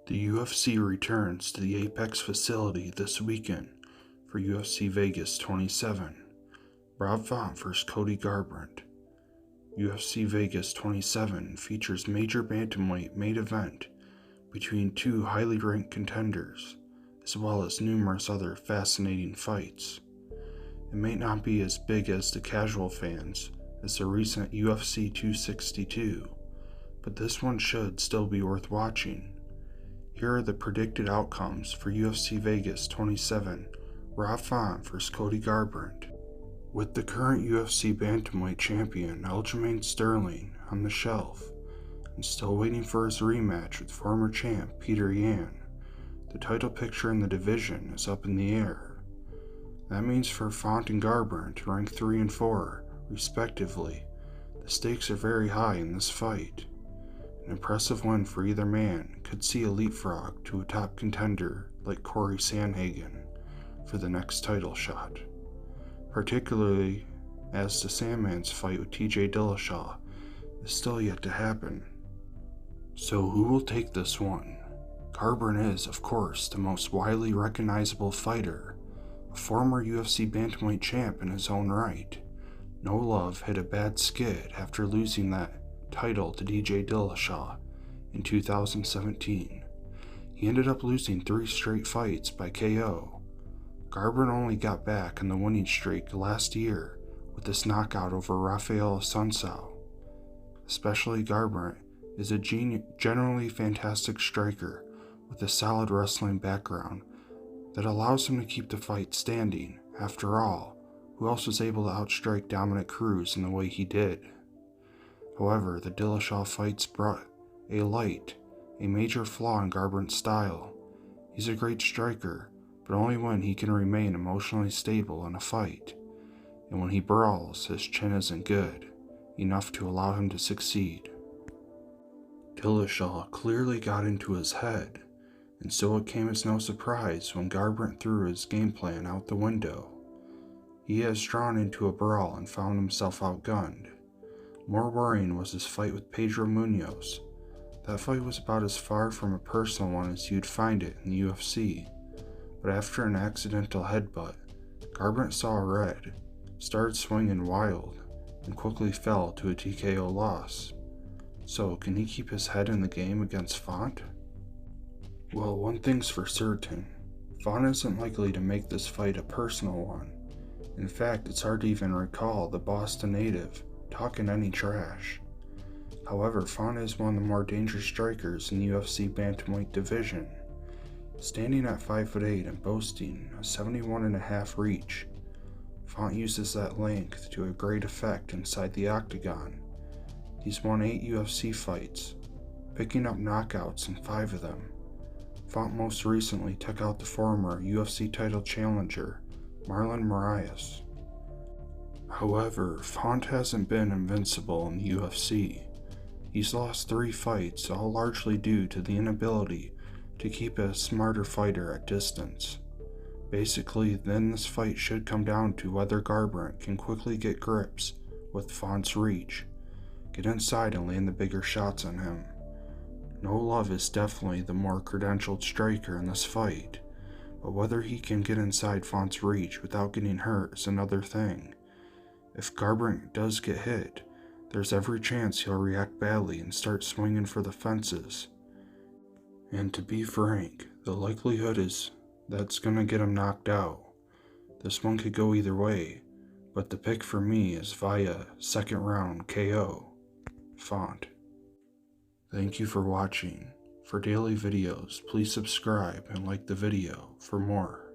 The UFC returns to the Apex facility this weekend for UFC Vegas 27. Rob Font vs. Cody Garbrandt. UFC Vegas 27 features major bantamweight main event between two highly ranked contenders, as well as numerous other fascinating fights. It may not be as big as the casual fans as the recent UFC 262, but this one should still be worth watching. Here are the predicted outcomes for UFC Vegas 27, Rob Font vs. Cody Garbrandt. With the current UFC bantamweight champion Aljamain Sterling on the shelf and still waiting for his rematch with former champ Peter Yan, the title picture in the division is up in the air. That means for Font and Garbrandt, ranked 3 and 4, respectively, the stakes are very high in this fight. An impressive win for either man could see a leapfrog to a top contender like Corey Sandhagen for the next title shot, particularly as the Sandman's fight with TJ Dillashaw is still yet to happen. So who will take this one? Garbrandt is, of course, the most widely recognizable fighter, a former UFC bantamweight champ in his own right. No Love hit a bad skid after losing that title to DJ Dillashaw in 2017. He ended up losing 3 straight fights by KO. Garbrandt only got back in the winning streak last year with this knockout over Rafael Assunção. Especially Garbrandt is a generally fantastic striker with a solid wrestling background that allows him to keep the fight standing. After all, who else was able to outstrike Dominic Cruz in the way he did? However, the Dillashaw fights brought a major flaw in Garbrandt's style. He's a great striker, but only when he can remain emotionally stable in a fight. And when he brawls, his chin isn't good, enough to allow him to succeed. Dillashaw clearly got into his head, and so it came as no surprise when Garbrandt threw his game plan out the window. He has drawn into a brawl and found himself outgunned. More worrying was his fight with Pedro Munoz. That fight was about as far from a personal one as you'd find it in the UFC, but after an accidental headbutt, Garbrandt saw red, started swinging wild, and quickly fell to a TKO loss. So, can he keep his head in the game against Font? Well, one thing's for certain, Font isn't likely to make this fight a personal one. In fact, it's hard to even recall the Boston native talking any trash. However, Font is one of the more dangerous strikers in the UFC bantamweight division. Standing at 5'8" and boasting a 71.5 reach, Font uses that length to a great effect inside the octagon. He's won 8 UFC fights, picking up knockouts in 5 of them. Font most recently took out the former UFC title challenger, Marlon Moraes. However, Font hasn't been invincible in the UFC. He's lost 3 fights, all largely due to the inability to keep a smarter fighter at distance. Basically, then this fight should come down to whether Garbrandt can quickly get grips with Font's reach, get inside and land the bigger shots on him. No Love is definitely the more credentialed striker in this fight, but whether he can get inside Font's reach without getting hurt is another thing. If Garbrandt does get hit, there's every chance he'll react badly and start swinging for the fences. And to be frank, the likelihood is that's gonna get him knocked out. This one could go either way, but the pick for me is via second round KO, Font. Thank you for watching. For daily videos, please subscribe and like the video for more.